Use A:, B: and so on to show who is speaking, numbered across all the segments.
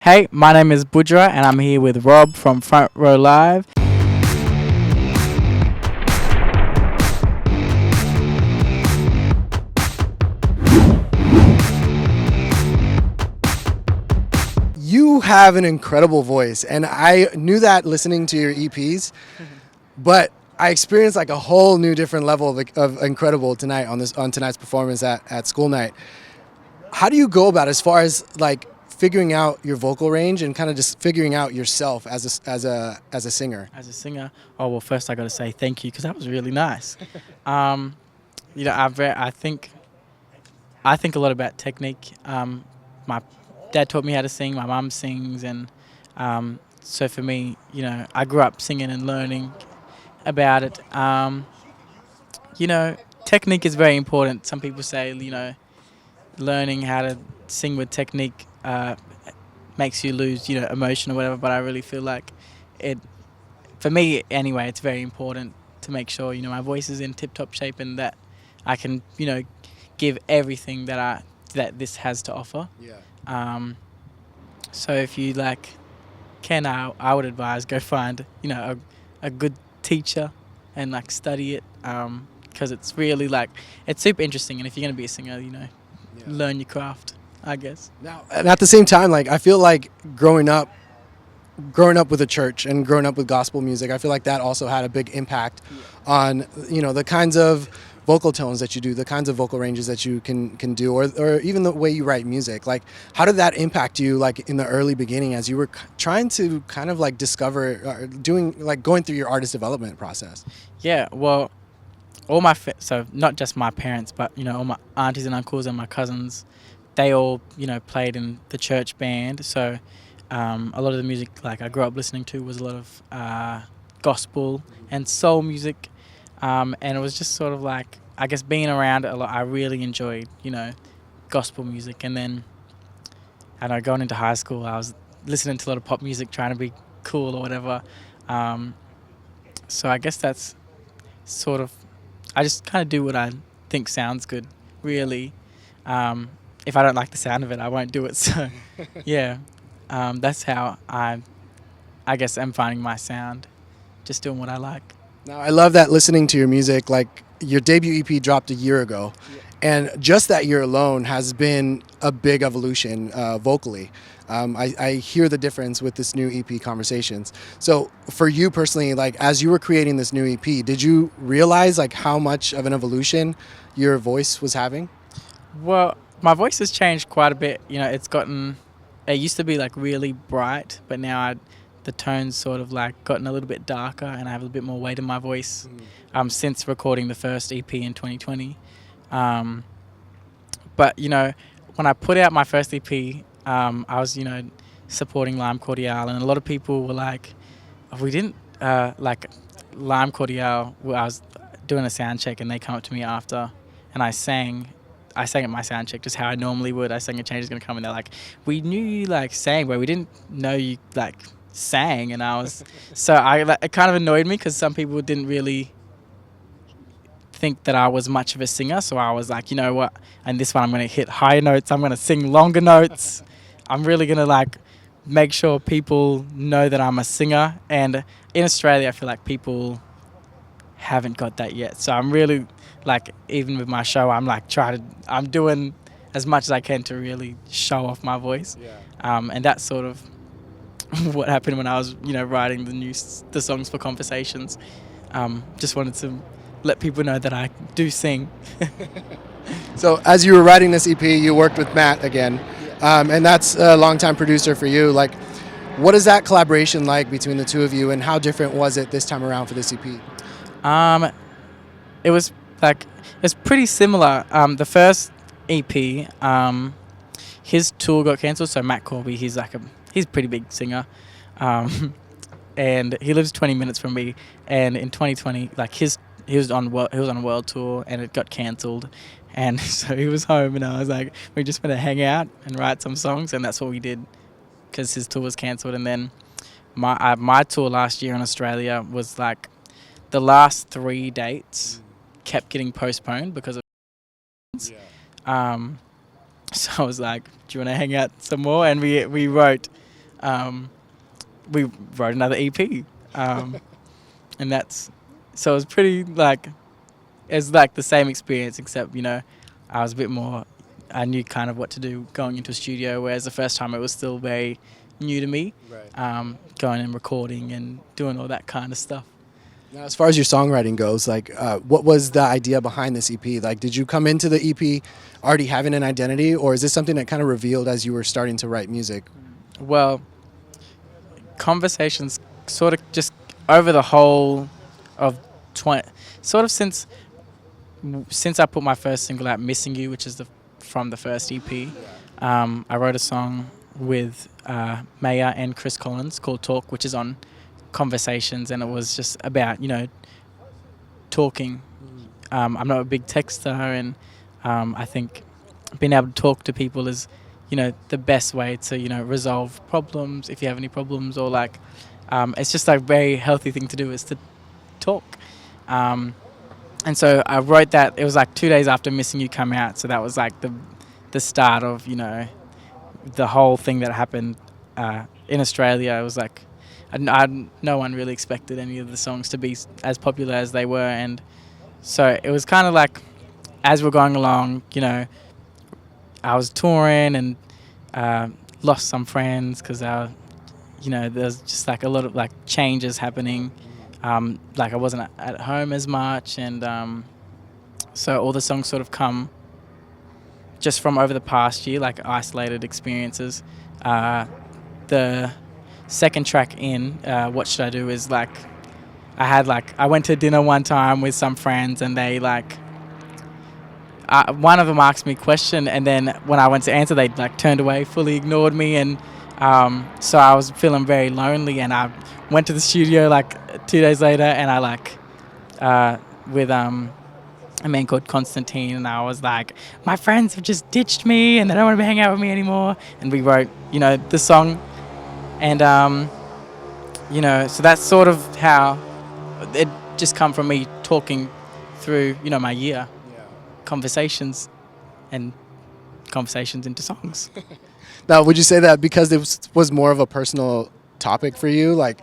A: Hey, my name is Budjerah and I'm here with Rob from Front Row Live.
B: You have an incredible voice, and I knew that listening to your EPs, but I experienced like a whole new different level of incredible tonight on tonight's performance at school night. How do you go about as far as like figuring out your vocal range and kind of just figuring out yourself as a singer?
A: As a singer, oh well, first I got to say thank you because that was really nice. Um, I think a lot about technique. My dad taught me how to sing. My mum sings, and so for me, I grew up singing and learning about it. Technique is very important. Some people say, learning how to sing with technique makes you lose, emotion or whatever. But I really feel like it, for me anyway, it's very important to make sure my voice is in tip-top shape and that I can, give everything that this has to offer.
B: Yeah.
A: So if you I would advise go find a good teacher and study it because it's really it's super interesting. And if you're gonna be a singer, learn your craft, I guess.
B: Now, and at the same time, like I feel like growing up with a church and growing up with gospel music, I feel like that also had a big impact on the kinds of vocal tones that you do, the kinds of vocal ranges that you can do, or even the way you write music. Like, how did that impact you, like in the early beginning, as you were trying to kind of like discover, going through your artist development process?
A: Yeah, well, all my so not just my parents, but all my aunties and uncles and my cousins, they all played in the church band. So a lot of the music I grew up listening to was a lot of gospel and soul music, and it was just sort of I guess being around it a lot. I really enjoyed gospel music, and then I don't know, going into high school, I was listening to a lot of pop music, trying to be cool or whatever. So I guess that's sort of, I just kind of do what I think sounds good, really. If I don't like the sound of it, I won't do it. So, yeah, that's how I guess I'm finding my sound, just doing what I like.
B: Now, I love that listening to your music. Like, your debut EP dropped a year ago, and just that year alone has been a big evolution vocally. I hear the difference with this new EP, Conversations. So for you personally, as you were creating this new EP, did you realize how much of an evolution your voice was having?
A: Well, my voice has changed quite a bit. It used to be really bright, but now the tone's sort of gotten a little bit darker, and I have a bit more weight in my voice since recording the first EP in 2020. But when I put out my first EP, I was supporting Lime Cordiale, and a lot of people were like, "Oh, we didn't Lime Cordiale." Well, I was doing a sound check, and they come up to me after, and I sang at my sound check just how I normally would. I sang A Change Is Gonna Come, and they're like, "We knew you sang, but we didn't know you sang." And I was so it kind of annoyed me because some people didn't really think that I was much of a singer. So I was like, you know what? And this one, I'm gonna hit higher notes. I'm gonna sing longer notes. I'm really gonna make sure people know that I'm a singer. And in Australia, I feel like people haven't got that yet. So I'm really even with my show, I'm doing as much as I can to really show off my voice.
B: Yeah.
A: And that's sort of what happened when I was writing the songs for Conversations. Just wanted to let people know that I do sing.
B: So as you were writing this EP, you worked with Matt again, and that's a longtime producer for you. What is that collaboration like between the two of you, and how different was it this time around for this EP?
A: It was it's pretty similar. The first EP, his tour got cancelled, so Matt Corby, he's a pretty big singer, and he lives 20 minutes from me. And in 2020, he was on a world tour, and it got cancelled, and so he was home, and I was like, we just want to hang out and write some songs, and that's what we did, because his tour was cancelled. And then my tour last year in Australia was the last 3 dates kept getting postponed because of so I was like, do you want to hang out some more? And we wrote um, we wrote another EP, and that's so it was pretty like it's like the same experience except I was a bit more. I knew kind of what to do going into a studio, whereas the first time it was still very new to me,
B: Right.
A: going and recording and doing all that kind of stuff.
B: Now, as far as your songwriting goes, like, what was the idea behind this EP? Like, did you come into the EP already having an identity, or is this something that kind of revealed as you were starting to write music?
A: Well, conversations sort of just over the whole of 20, sort of since I put my first single out, "Missing You," which is from the first EP. I wrote a song with Maya and Chris Collins called "Talk," which is on conversations, and it was just about talking. I'm not a big texter, and I think being able to talk to people is the best way to resolve problems if you have any problems, or like it's just a very healthy thing to do is to talk. And so I wrote that. It was like 2 days after "Missing You" come out, so that was like the start of the whole thing that happened in Australia. It was like no one really expected any of the songs to be as popular as they were, and so it was kind of like as we're going along, I was touring and lost some friends because there's just like a lot of like changes happening. Like I wasn't at home as much, and so all the songs sort of come just from over the past year, like isolated experiences. The second track in "What Should I Do" is like I went to dinner one time with some friends, and they like one of them asked me a question, and then when I went to answer, they like turned away, fully ignored me, and so I was feeling very lonely, and I went to the studio like 2 days later, and I like with a man called Constantine, and I was like, my friends have just ditched me, and they don't want to hang out with me anymore, and we wrote the song, and so that's sort of how it just come from me talking through my year. Conversations and conversations into songs.
B: Now, would you say that because it was more of a personal topic for you, like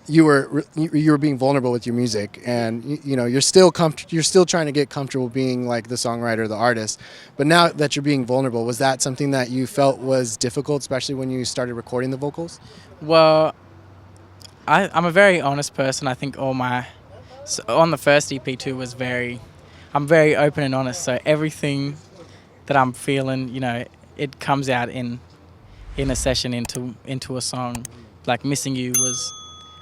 B: you were being vulnerable with your music, and you're still trying to get comfortable being like the songwriter, the artist, but now that you're being vulnerable, was that something that you felt was difficult, especially when you started recording the vocals?
A: Well, I'm a very honest person. I think on the first EP too I'm very open and honest, so everything that I'm feeling, it comes out in a session into a song. Like "Missing You"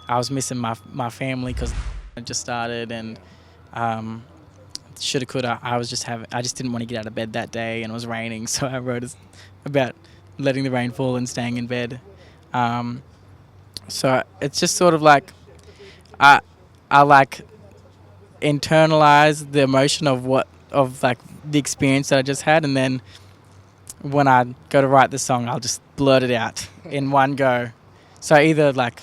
A: I was missing my family because I just started, and shoulda coulda. I just didn't want to get out of bed that day, and it was raining, so I wrote about letting the rain fall and staying in bed. So it's just sort of like I like internalize the emotion of like the experience that I just had, and then when I go to write the song, I'll just blurt it out in one go. So either like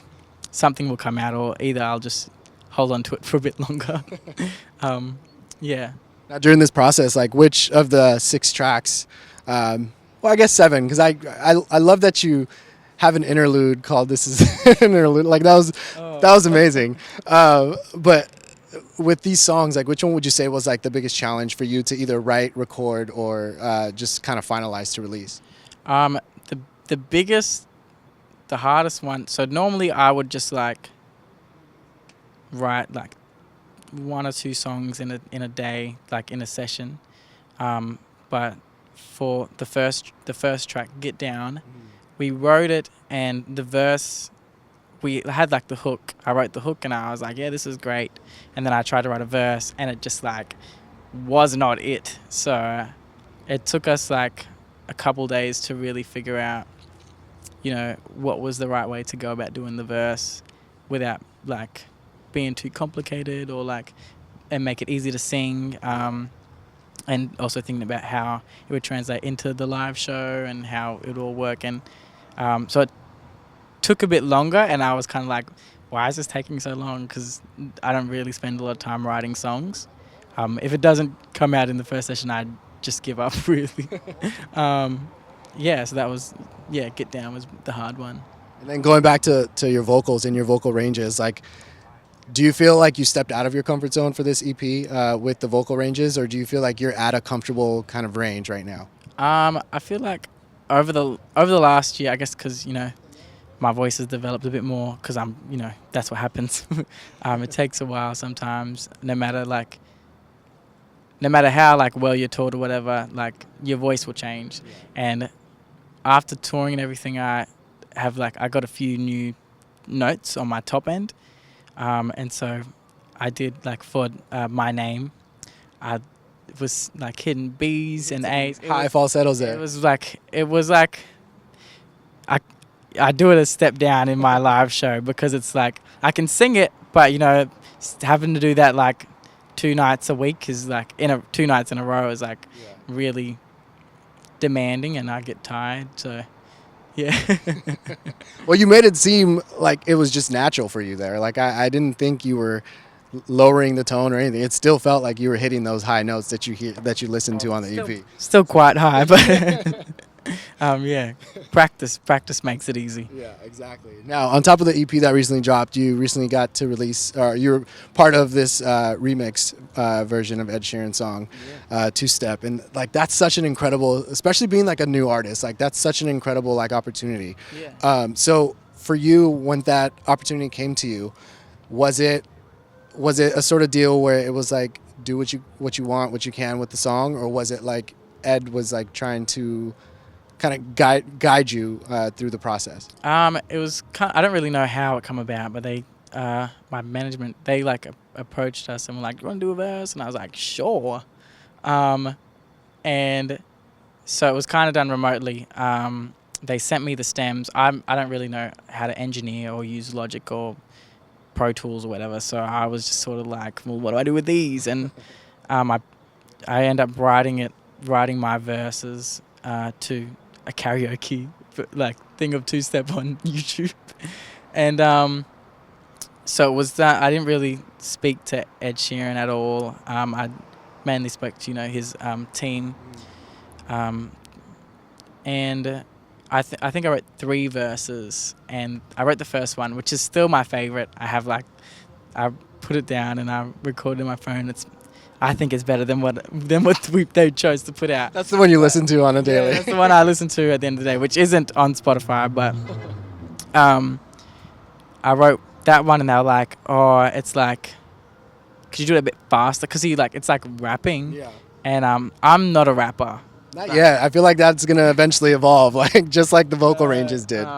A: something will come out, or either I'll just hold on to it for a bit longer. Yeah.
B: Now, during this process, like which of the 6 tracks, well, I guess 7, because I love that you have an interlude called "This Is an Interlude." Like that was amazing. But with these songs, like which one would you say was like the biggest challenge for you to either write, record, or just kind of finalize to release?
A: The biggest, the hardest one. So normally I would just like write like 1 or 2 songs in a day, like in a session. But for the first track, "Get Down," we wrote it, and the verse, we had like the hook. I wrote the hook, and I was like, yeah, this is great. And then I tried to write a verse, and it just like was not it. So it took us like a couple days to really figure out, what was the right way to go about doing the verse without like being too complicated, or like, and make it easy to sing. And also thinking about how it would translate into the live show and how it would all work. And so it took a bit longer, and I was kind of like, why is this taking so long? Because I don't really spend a lot of time writing songs. If it doesn't come out in the first session, I'd just give up, really. So that was, "Get Down" was the hard one.
B: And then going back to your vocals and your vocal ranges, like, do you feel like you stepped out of your comfort zone for this EP with the vocal ranges, or do you feel like you're at a comfortable kind of range right now?
A: I feel like over the last year, I guess, because my voice has developed a bit more because that's what happens. It takes a while sometimes, no matter how like well you're taught or whatever, like your voice will change. And after touring and everything, I got a few new notes on my top end, and so I did like for my name, I was like hitting B's and A's.
B: High falsettos there.
A: It was like I I do it a step down in my live show because it's like I can sing it, but having to do that like 2 nights a week is like 2 nights in a row is like really demanding, and I get tired. So yeah.
B: Well, you made it seem like it was just natural for you there. Like I didn't think you were lowering the tone or anything. It still felt like you were hitting those high notes that you listened to on the EP.
A: Still quite high, but yeah, practice makes it easy.
B: Yeah, exactly. Now, on top of the EP that recently dropped, you recently got to release, or you were part of this remix version of Ed Sheeran's song, Two Step, and like that's such an incredible, especially being like a new artist, like that's such an incredible like opportunity.
A: Yeah.
B: So for you, when that opportunity came to you, was it a sort of deal where it was like do what you want, what you can with the song, or was it like Ed was like trying to kind of guide you through the process?
A: It was I don't really know how it come about, but they my management, they like approached us and were like, "You want to do a verse?" And I was like, "Sure." And so it was kind of done remotely. They sent me the stems. I don't really know how to engineer or use Logic or Pro Tools or whatever, so I was just sort of like, well, what do I do with these? And I end up writing my verses to a karaoke like thing of Two Step on YouTube. And so it was that I didn't really speak to Ed Sheeran at all. I mainly spoke to his team, and I think I wrote 3 verses, and I wrote the first one, which is still my favorite. I put it down and I recorded it on my phone. I think it's better than what they chose to put out.
B: That's the one you listen to on a daily.
A: Yeah, that's the one I listen to at the end of the day, which isn't on Spotify. But I wrote that one, and they were like, "Oh, it's like, could you do it a bit faster?" Because it's like rapping,
B: Yeah.
A: and I'm not a rapper.
B: Not yet. I feel like that's gonna eventually evolve, like just like the vocal ranges did.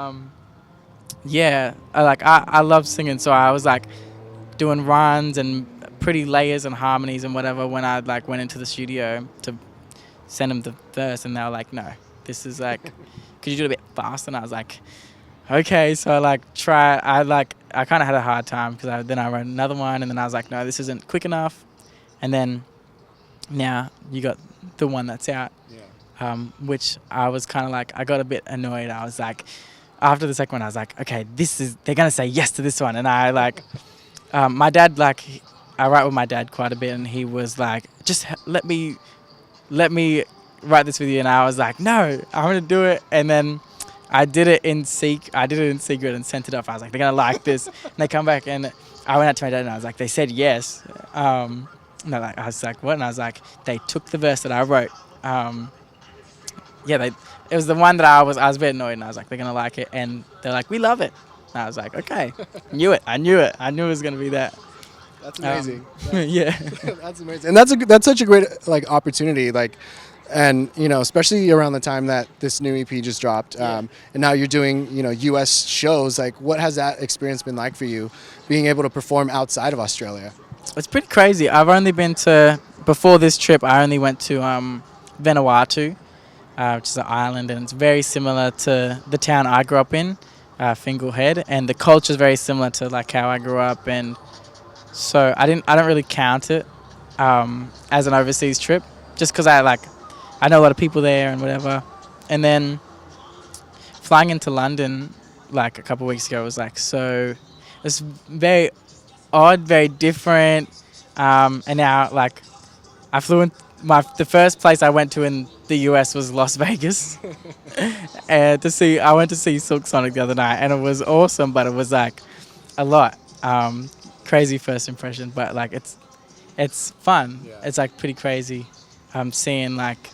A: Yeah, I love singing, so I was like doing runs and pretty layers and harmonies and whatever when I like went into the studio to send them the verse, and they were like, "No, this is like, could you do it a bit faster?" And I was like, "Okay." So I kind of had a hard time because then I wrote another one, and then I was like, "No, this isn't quick enough," and then now you got the one that's out. Which I was kind of like, I got a bit annoyed. I was like, after the second one, I was like, okay, they're going to say yes to this one. And I my dad, I write with my dad quite a bit, and he was like, just let me write this with you. And I was like, no, I'm going to do it. And then I did it in secret and sent it off. I was like, they're going to like this. And they come back, and I went out to my dad and I was like, they said yes. And I was like, what? And I was like, they took the verse that I wrote. It was the one that I was a bit annoyed, and I was like, they're going to like it. And they're like, we love it. And I was like, okay. I knew it. I knew it was going to be that.
B: That's amazing.
A: Yeah.
B: That's amazing. And that's such a great opportunity, and especially around the time that this new EP just dropped, and now you're doing US shows. Like, what has that experience been like for you, being able to perform outside of Australia?
A: It's pretty crazy. I've only been before this trip, I only went to Vanuatu, which is an island, and it's very similar to the town I grew up in, Finglehead, and the culture is very similar to like how I grew up, and so I don't really count it as an overseas trip, just because I know a lot of people there and whatever. And then flying into London like a couple of weeks ago was it's very odd, very different, and now I flew the first place I went to in the US was Las Vegas, and I went to see Silk Sonic the other night, and it was awesome. But it was like a lot, crazy first impression. But like it's fun.
B: Yeah.
A: It's like pretty crazy, seeing like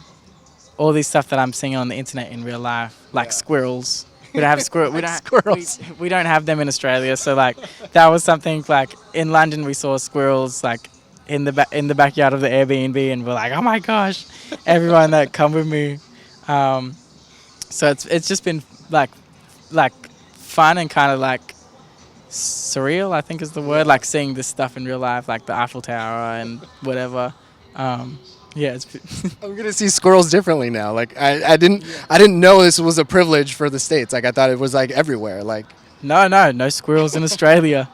A: all these stuff that I'm seeing on the internet in real life, like
B: Yeah.
A: squirrels. We don't have squirrels. We don't.
B: Squirrels.
A: We don't have them in Australia. So like that was something like in London we saw squirrels like in the backyard of the Airbnb, and we're like, oh my gosh, everyone that come with me. So it's just been like fun and kind of like surreal, I think is the word, like seeing this stuff in real life, like the Eiffel Tower and whatever. Yeah, it's
B: I'm gonna see squirrels differently now. Like I didn't know this was a privilege for the States. Like I thought it was like everywhere. Like
A: no squirrels in Australia.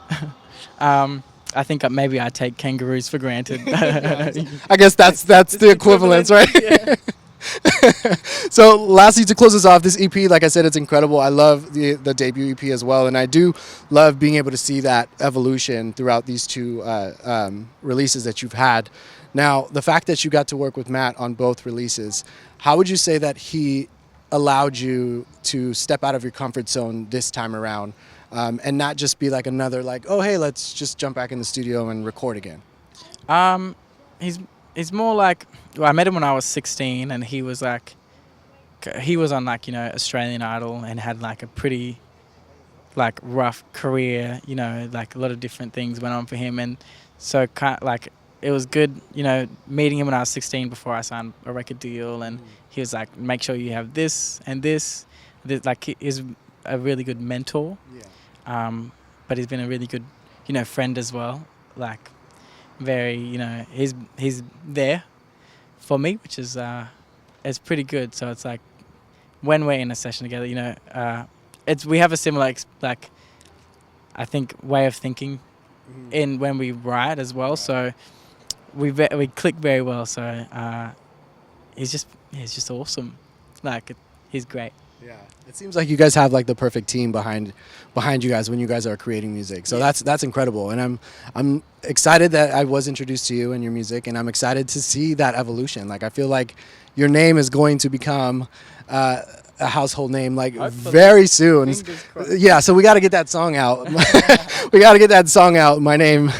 A: I think maybe I take kangaroos for granted.
B: I guess that's the equivalence, right?
A: Yeah.
B: So lastly, to close us off, this EP, like I said, it's incredible. I love the debut EP as well, and I do love being able to see that evolution throughout these two releases that you've had. Now, the fact that you got to work with Matt on both releases, how would you say that he allowed you to step out of your comfort zone this time around, and not just be like another like, oh hey, let's just jump back in the studio and record again?
A: He's more like, well, I met him when I was 16, and he was on like, you know, Australian Idol, and had like a pretty like rough career, you know, like a lot of different things went on for him, and so kind of like it was good, you know, meeting him when I was 16 before I signed a record deal, and he was like, make sure you have this and this. Like he is a really good mentor, but he's been a really good, you know, friend as well. Like very, you know, he's there for me, which is it's pretty good. So it's like when we're in a session together, you know, we have a similar like I think way of thinking in when we write as well. So we click very well. So he's just awesome. Like he's great.
B: Yeah, it seems like you guys have like the perfect team behind you guys when you guys are creating music. So that's incredible, and I'm excited that I was introduced to you and your music, and I'm excited to see that evolution. Like I feel like your name is going to become a household name like
A: Hopefully.
B: very soon.
A: Fingers crossed.
B: Yeah, so we got to get that song out. We got to get that song out, my name,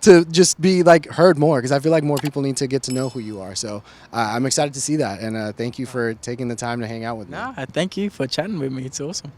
B: to just be like heard more, because I feel like more people need to get to know who you are. So I'm excited to see that, and thank you for taking the time to hang out with me.
A: Nah, thank you for chatting with me. It's awesome.